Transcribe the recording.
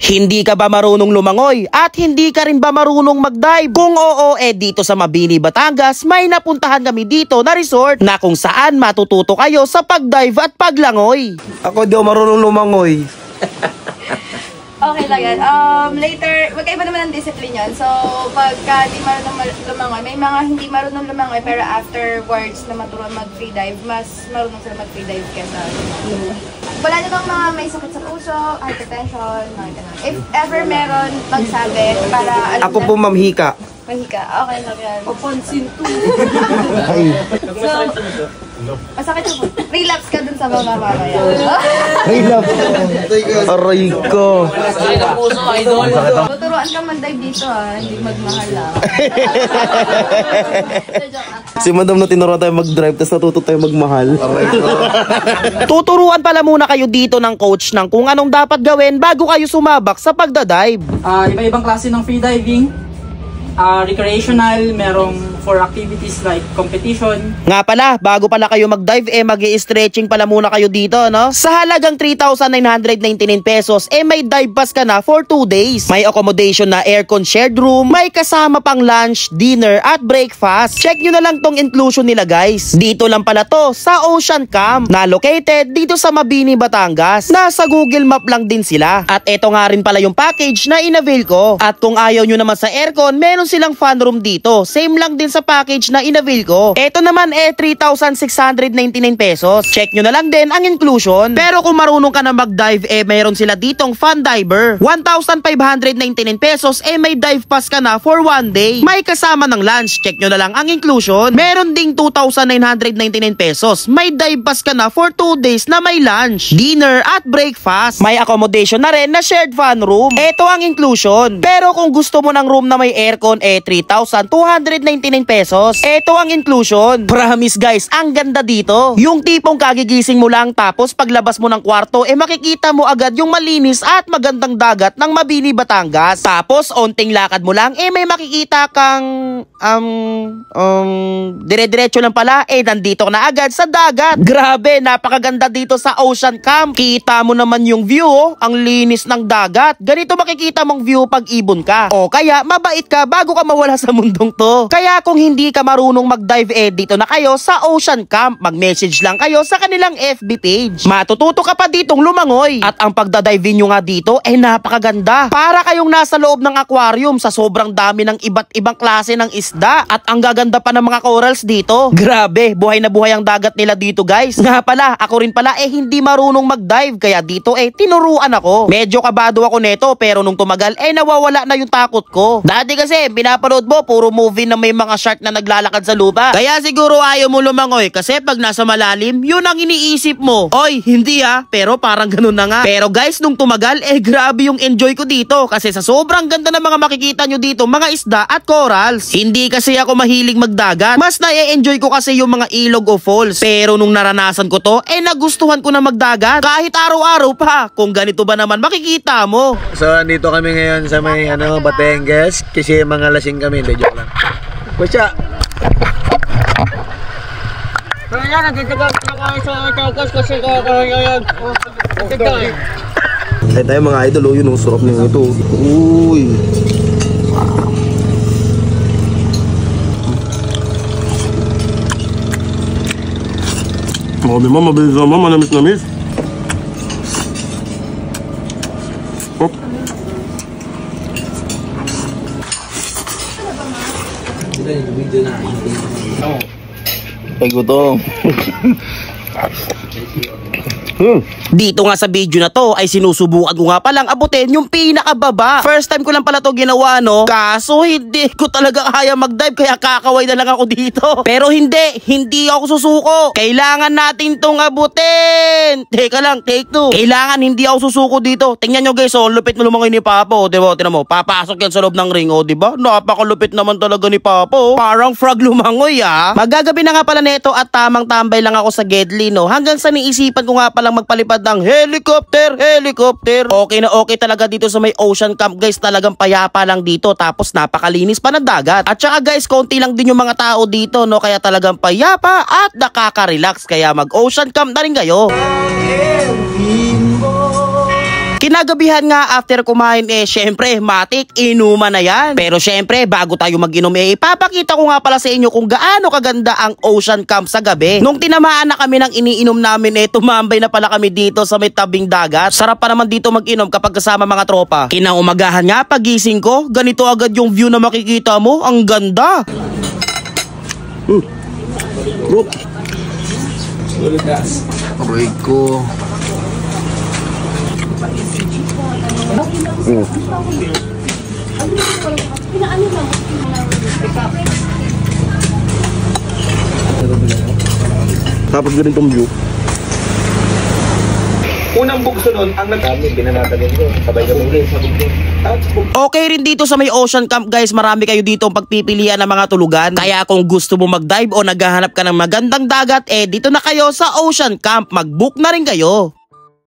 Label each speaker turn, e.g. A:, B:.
A: Hindi ka ba marunong lumangoy at hindi ka rin ba marunong mag-dive? Kung oo, dito sa Mabini, Batangas, may napuntahan kami dito na resort na kung saan matututo kayo sa pag-dive at paglangoy.
B: Ako di ako marunong lumangoy.
C: Okay lang yan. Later, magkaiba naman ang discipline yan. So, pagka di marunong lumangoy, may mga hindi marunong lumangoy pero afterwards na maturuan mag-freedive, mas marunong sila mag-freedive kesa wala na bang mga may sakit sa puso, hypertension, mga ganun. If ever meron, magsabi para alam
B: Ako po, Ma'am Hika.
C: Mahika, okay lang yan.
D: Papansin to.
C: So, masakit yung relapse ka dun sa mga mamaya.
B: Relapse. Aray ko.
D: Sakit ang puso, idol.
C: Tuturuan ka man dive dito hindi magmahal
B: Si Madam na tinuruan tayo mag-drive, tapos natuto tayo magmahal. Aray ko.
A: Tuturuan pala muna kayo dito ng coach ng kung anong dapat gawin bago kayo sumabak sa pagdadive.
D: Iba-ibang klase ng freediving. Recreational, merong for activities like competition.
A: Nga pala, bago pala kayo mag-dive, mag-i-stretching pala muna kayo dito, no? Sa halagang 3,999 pesos, may dive pass ka na for 2 days. May accommodation na aircon shared room, may kasama pang lunch, dinner, at breakfast. Check nyo na lang tong inclusion nila, guys. Dito lang pala to, sa Ocean Camp, na located dito sa Mabini, Batangas. Nasa Google Map lang din sila. At eto nga rin pala yung package na inavail ko. At kung ayaw nyo naman sa aircon, meron silang fan room dito. Same lang din sa package na inavail ko. Ito naman 3,699 pesos. Check nyo na lang din ang inclusion. Pero kung marunong ka na mag-dive, mayroon sila ditong fun diver. 1,599 pesos, may dive pass ka na for 1 day. May kasama ng lunch. Check nyo na lang ang inclusion. Meron ding 2,999 pesos. May dive pass ka na for 2 days na may lunch, dinner, at breakfast. May accommodation na rin na shared fun room. Ito ang inclusion. Pero kung gusto mo ng room na may aircon, 3,299 pesos. Ito ang inclusion. Promise guys, ang ganda dito. Yung tipong kagigising mo lang tapos paglabas mo ng kwarto, makikita mo agad yung malinis at magandang dagat ng Mabini, Batangas. Tapos, onting lakad mo lang, may makikita kang dire-diretso lang pala, nandito ka na agad sa dagat. Grabe, napakaganda dito sa Ocean Camp. Kita mo naman yung view, ang linis ng dagat. Ganito makikita mong view pag ibon ka. O kaya, mabait ka bago ka mawala sa mundong to. Kaya kung hindi ka marunong mag-dive, dito na kayo sa Ocean Camp. Mag-message lang kayo sa kanilang FB page. Matututo ka pa ditong lumangoy. At ang pagdadive nyo nga dito, napakaganda. Para kayong nasa loob ng aquarium sa sobrang dami ng iba't ibang klase ng isda. At ang gaganda pa ng mga corals dito. Grabe, buhay na buhay ang dagat nila dito, guys. Nga pala, ako rin pala hindi marunong mag-dive. Kaya dito tinuruan ako. Medyo kabado ako neto, pero nung tumagal, nawawala na yung takot ko. Dati kasi, pinapanood mo, puro movie na may mga shark na naglalakad sa lupa. Kaya siguro ayaw mo lumangoy kasi pag nasa malalim, yun ang iniisip mo. Oy, hindi pero parang ganun na nga. Pero guys, nung tumagal, grabe yung enjoy ko dito kasi sa sobrang ganda ng mga makikita nyo dito, mga isda at corals. Hindi kasi ako mahilig magdagat. Mas na-enjoy ko kasi yung mga ilog o falls. Pero nung naranasan ko to, nagustuhan ko na magdagat. Kahit araw-araw pa. Kung ganito ba naman makikita mo.
B: So, andito kami ngayon sa may Batangas kasi mga lasing kami. Hindi, joke lang. Kusya!
D: Kaya nagtitagap na kayo sa tagas kasi kakayayan.
B: Kaya tayo mga idol, yun ang sarap nyo ito. Uy! Makabi mo, mabilis naman, manamis-namis. Oh. Ay, gutom.
A: Dito nga sa video na to ay sinusubukan ko nga palang abutin yung pinakababa. First time ko lang pala to ginawa, no? Kaso hindi ko talaga kaya mag-dive kaya kakaway na lang ako dito. Pero hindi ako susuko. Kailangan natin tong abutin. Teka lang, take 2. Kailangan hindi ako susuko dito. Tingnan nyo guys, lupit mo lumangoy ni Papa, diba? Tingnan mo, papasok yan sa loob ng ring, diba? Napakalupit naman talaga ni Papa, Parang frog lumangoy, Magagabi na nga pala neto at tamang tambay lang ako sa Gedli, no? Hanggang sa niisipan ko nga palang magpalipad ng helicopter. Okay na okay talaga dito sa may Ocean Camp, guys. Talagang payapa lang dito. Tapos napakalinis pa ng dagat. At saka guys, konti lang din yung mga tao dito, no? Kaya talagang payapa at nakaka-relax. Kaya mag-Ocean Camp na rin kayo. Kinagabihan nga after kumain syempre matik inuman na yan. Pero syempre bago tayo mag-inom ipapakita ko nga pala sa inyo kung gaano kaganda ang ocean camp sa gabi. Nung tinamaan na kami ng iniinom namin tumambay na pala kami dito sa may tabing dagat. Sarap pa naman dito mag-inom kapag kasama mga tropa. Kinaumagahan nga pagising ko, ganito agad yung view na makikita mo. Ang ganda.
B: Aray ko.
E: Tapos ganitong view.
B: Unang bugso nun, ang nagkami, binanatanin ko. Sabay kami rin sa bugso.
A: Okay rin dito sa may ocean camp guys, marami kayo dito ang pagpipilian ng mga tulugan. Kaya kung gusto mo mag-dive o naghahanap ka ng magandang dagat, dito na kayo sa ocean camp, mag-book na rin kayo.